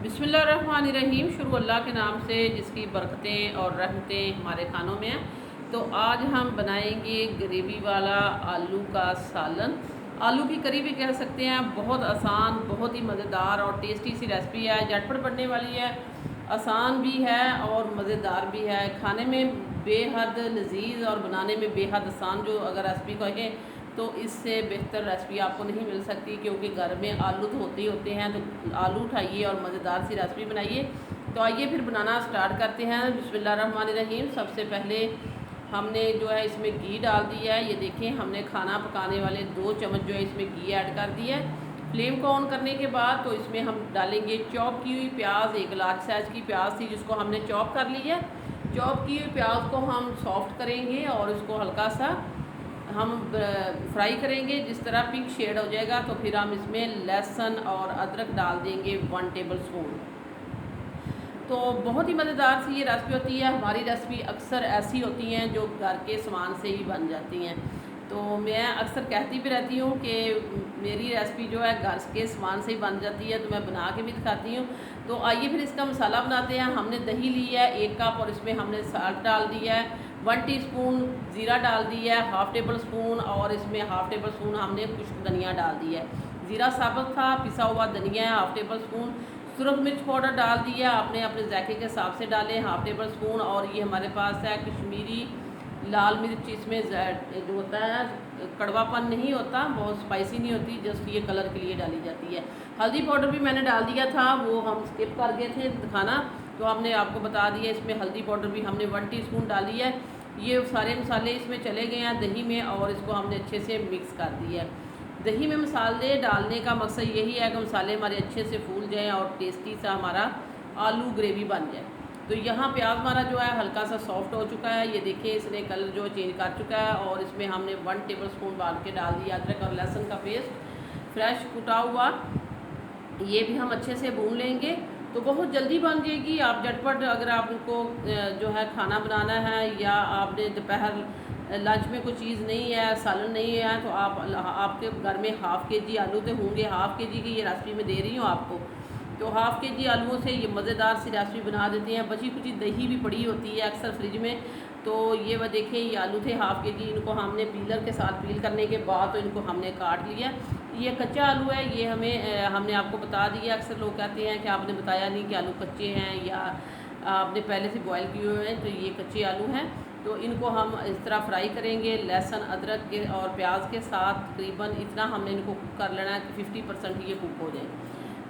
बिस्मिल्लाहिर्रहमानिर्रहीम। शुरू अल्लाह के नाम से जिसकी बरकतें और रहमतें हमारे खानों में हैं। तो आज हम बनाएंगे ग्रेवी वाला आलू का सालन। आलू की करी भी कह सकते हैं। बहुत आसान, बहुत ही मज़ेदार और टेस्टी सी रेसिपी है। झटपट बनने वाली है, आसान भी है और मज़ेदार भी है। खाने में बेहद लजीज और बनाने में बेहद आसान जो अगर रेसिपी कहें तो इससे बेहतर रेसिपी आपको नहीं मिल सकती, क्योंकि घर में आलू तो होते ही होते हैं। तो आलू उठाइए और मज़ेदार सी रेसिपी बनाइए। तो आइए फिर बनाना स्टार्ट करते हैं। बिस्मिल्लाहिर्रहमानिर्रहीम। सबसे पहले हमने जो है इसमें घी डाल दिया है। ये देखें, हमने खाना पकाने वाले 2 चम्मच जो है इसमें घी ऐड कर दिया है। फ्लेम को ऑन करने के बाद तो इसमें हम डालेंगे चॉप की हुई प्याज। एक लार्ज साइज़ की प्याज थी जिसको हमने चॉप कर लिया है। चॉप की हुई प्याज को हम सॉफ्ट करेंगे और इसको हल्का सा हम फ्राई करेंगे। जिस तरह पिंक शेड हो जाएगा तो फिर हम इसमें लहसुन और अदरक डाल देंगे 1 टेबल स्पून। तो बहुत ही मज़ेदार सी ये रेसिपी होती है। हमारी रेसिपी अक्सर ऐसी होती हैं जो घर के सामान से ही बन जाती हैं। तो मैं अक्सर कहती भी रहती हूँ कि मेरी रेसिपी जो है घर के सामान से ही बन जाती है, तो मैं बना के भी दिखाती हूँ। तो आइए फिर इसका मसाला बनाते हैं। हमने दही ली है 1 कप और इसमें हमने साल्ट डाल दिया है। 1 टीस्पून ज़ीरा डाल दिया है, हाफ़ टेबल स्पून, और इसमें हाफ़ टेबल स्पून हमने खुश्क धनिया डाल दिया है। ज़ीरा साबुत था, पिसा हुआ धनिया है हाफ़ टेबल स्पून। सुरख मिर्च पाउडर डाल दिया, आपने अपने जायके के हिसाब से डालें, हाफ़ टेबल स्पून। और ये हमारे पास है कश्मीरी लाल मिर्च। इसमें जो होता है कड़वापन नहीं होता, बहुत स्पाइसी नहीं होती, जस्ट ये कलर के लिए डाली जाती है। हल्दी पाउडर भी मैंने डाल दिया था, वो हम स्किप कर गए थे दिखाना, तो हमने आपको बता दिया। इसमें हल्दी पाउडर भी हमने 1 टीस्पून डाली है। ये सारे मसाले इसमें चले गए हैं दही में और इसको हमने अच्छे से मिक्स कर दिया है। दही में मसाले डालने का मकसद यही है कि मसाले हमारे अच्छे से फूल जाएं और टेस्टी सा हमारा आलू ग्रेवी बन जाए। तो यहाँ प्याज हमारा जो है हल्का सा सॉफ्ट हो चुका है। ये देखिए इसने कलर जो चेंज कर चुका है। और इसमें हमने 1 टेबल स्पून डाल के डाल दिया अदरक और लहसुन का पेस्ट फ्रेश कुटा हुआ। ये भी हम अच्छे से भून लेंगे तो बहुत जल्दी बन जाएगी। आप झटपट अगर आपको जो है खाना बनाना है या आपने दोपहर लंच में कोई चीज़ नहीं है, सालन नहीं है, तो आपके घर में हाफ़ के-जी आलू तो होंगे। हाफ़ के-जी की ये रेसिपी मैं दे रही हूँ आपको। तो हाफ़ के-जी आलूओं से ये मज़ेदार सी रेसिपी बना देते हैं। बची कुची दही भी पड़ी होती है अक्सर फ्रिज में। तो ये वह देखें, ये आलू थे हाफ़ के-जी। इनको हमने पीलर के साथ पील करने के बाद तो इनको हमने काट लिया। ये कच्चा आलू है, ये हमने आपको बता दिया। अक्सर लोग कहते हैं कि आपने बताया नहीं कि आलू कच्चे हैं या आपने पहले से बॉयल किए हुए हैं। तो ये कच्चे आलू हैं। तो इनको हम इस तरह फ्राई करेंगे लहसुन अदरक के और प्याज के साथ। तकरीबन इतना हमने इनको कुक कर लेना है कि 50% ये कुक हो जाए।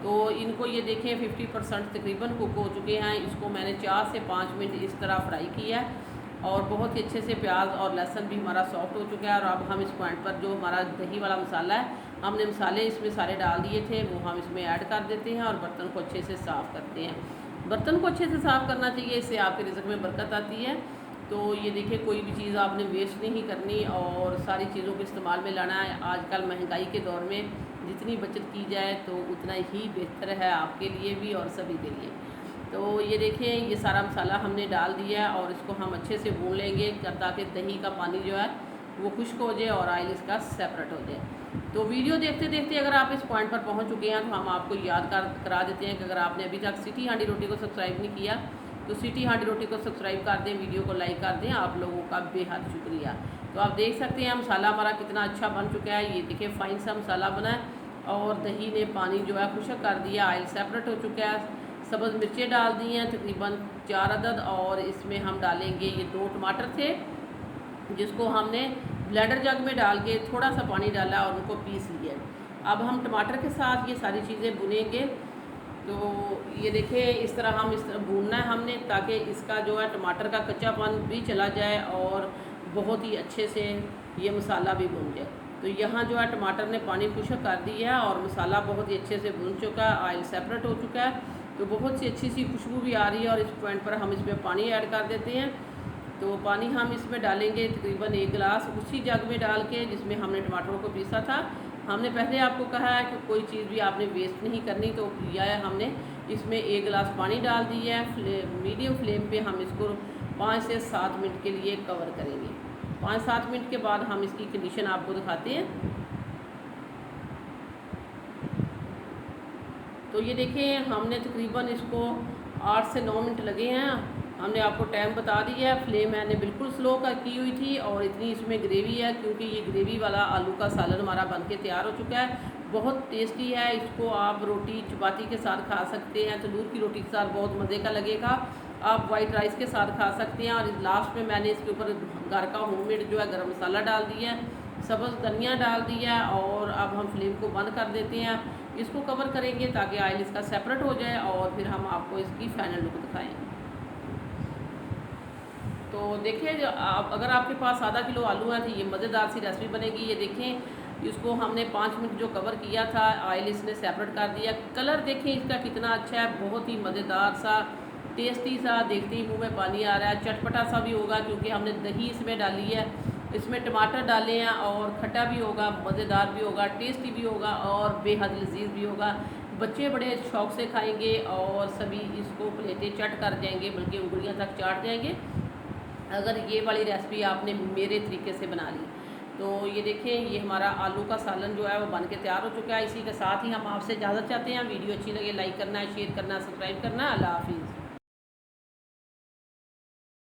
तो इनको ये देखें 50% तकरीबन कुक हो चुके हैं। इसको मैंने 4 से 5 मिनट इस तरह फ्राई किया है और बहुत ही अच्छे से प्याज और लहसुन भी हमारा सॉफ्ट हो चुका है। और अब हम इस पॉइंट पर जो हमारा दही वाला मसाला है, हमने मसाले इसमें सारे डाल दिए थे, वो हम इसमें ऐड कर देते हैं और बर्तन को अच्छे से साफ़ करते हैं। बर्तन को अच्छे से साफ़ करना चाहिए, इससे आपके रिज़्क में बरकत आती है। तो ये देखिए, कोई भी चीज़ आपने वेस्ट नहीं करनी और सारी चीज़ों को इस्तेमाल में लाना है। आजकल महंगाई के दौर में जितनी बचत की जाए तो उतना ही बेहतर है आपके लिए भी और सभी के लिए। तो ये देखिए, ये सारा मसाला हमने डाल दिया है और इसको हम अच्छे से भून लेंगे ताकि दही का पानी जो है वो खुश्क हो जाए और ऑयल इसका सेपरेट हो जाए। तो वीडियो देखते देखते अगर आप इस पॉइंट पर पहुंच चुके हैं तो हम आपको याद करा देते हैं कि अगर आपने अभी तक सिटी हांडी रोटी को सब्सक्राइब नहीं किया तो सिटी हांडी रोटी को सब्सक्राइब कर दें, वीडियो को लाइक कर दें। आप लोगों का बेहद शुक्रिया। तो आप देख सकते हैं मसाला हमारा कितना अच्छा बन चुका है। ये देखिए फाइन सा मसाला बना है और दही ने पानी जो है खुश्क कर दिया, ऑयल सेपरेट हो चुका है। सब्ज़ मिर्चें डाल दी हैं तकरीबन 4 अदद। और इसमें हम डालेंगे ये 2 टमाटर थे जिसको हमने ब्लेंडर जग में डाल के थोड़ा सा पानी डाला और उनको पीस लिया। अब हम टमाटर के साथ ये सारी चीज़ें भुनेंगे। तो ये देखिए, इस तरह भूनना है हमने ताकि इसका जो है टमाटर का कच्चापन भी चला जाए और बहुत ही अच्छे से ये मसाला भी भून जाए। तो यहाँ जो है टमाटर ने पानी खुश्क कर दिया है और मसाला बहुत ही अच्छे से भून चुका है, ऑयल सेपरेट हो चुका है। तो बहुत सी अच्छी सी खुशबू भी आ रही है और इस पॉइंट पर हम इसमें पानी ऐड कर देते हैं। तो पानी हम इसमें डालेंगे तकरीबन 1 गिलास उसी जग में डाल के जिसमें हमने टमाटरों को पीसा था। हमने पहले आपको कहा है कि कोई चीज़ भी आपने वेस्ट नहीं करनी। तो किया है हमने इसमें 1 गिलास पानी डाल दिया है। मीडियम फ्लेम पे हम इसको 5 से 7 मिनट के लिए कवर करेंगे। 5-7 मिनट के बाद हम इसकी कंडीशन आपको दिखाते हैं। तो ये देखें, हमने तकरीबन इसको 8 से 9 मिनट लगे हैं। हमने आपको टाइम बता दिया है। फ्लेम मैंने बिल्कुल स्लो का की हुई थी और इतनी इसमें ग्रेवी है, क्योंकि ये ग्रेवी वाला आलू का सालन हमारा बनके तैयार हो चुका है। बहुत टेस्टी है। इसको आप रोटी चपाती के साथ खा सकते हैं, तंदूर की रोटी के साथ बहुत मज़े का लगेगा। आप वाइट राइस के साथ खा सकते हैं। और लास्ट में मैंने इसके ऊपर घर का होममेड जो है गरम मसाला डाल दिया है, सब्ज़ धनिया डाल दिया है। और अब हम फ्लेम को बंद कर देते हैं। इसको कवर करेंगे ताकि ऑयल इसका सेपरेट हो जाए और फिर हम आपको इसकी फाइनल लुक दिखाएंगे। तो देखिए, आप अगर आपके पास आधा किलो आलू है तो ये मज़ेदार सी रेसिपी बनेगी। ये देखें, इसको हमने 5 मिनट जो कवर किया था, ऑयल इसने सेपरेट कर दिया। कलर देखें इसका कितना अच्छा है, बहुत ही मज़ेदार सा, टेस्टी सा, देखते ही मुंह में पानी आ रहा है। चटपटा सा भी होगा क्योंकि हमने दही इसमें डाली है, इसमें टमाटर डाले हैं और खट्टा भी होगा, मज़ेदार भी होगा, टेस्टी भी होगा और बेहद लजीज भी होगा। बच्चे बड़े शौक़ से खाएंगे और सभी इसको प्लेटें चट कर जाएंगे, बल्कि उंगलियां तक चाट जाएंगे अगर ये वाली रेसिपी आपने मेरे तरीके से बना ली। तो ये देखें, ये हमारा आलू का सालन जो है वो बन के तैयार हो चुका है। इसी के साथ ही हम आपसे इजाज़त चाहते हैं। वीडियो अच्छी लगे लाइक करना है, शेयर करना, सब्सक्राइब करना। अल्लाह हाफिज़।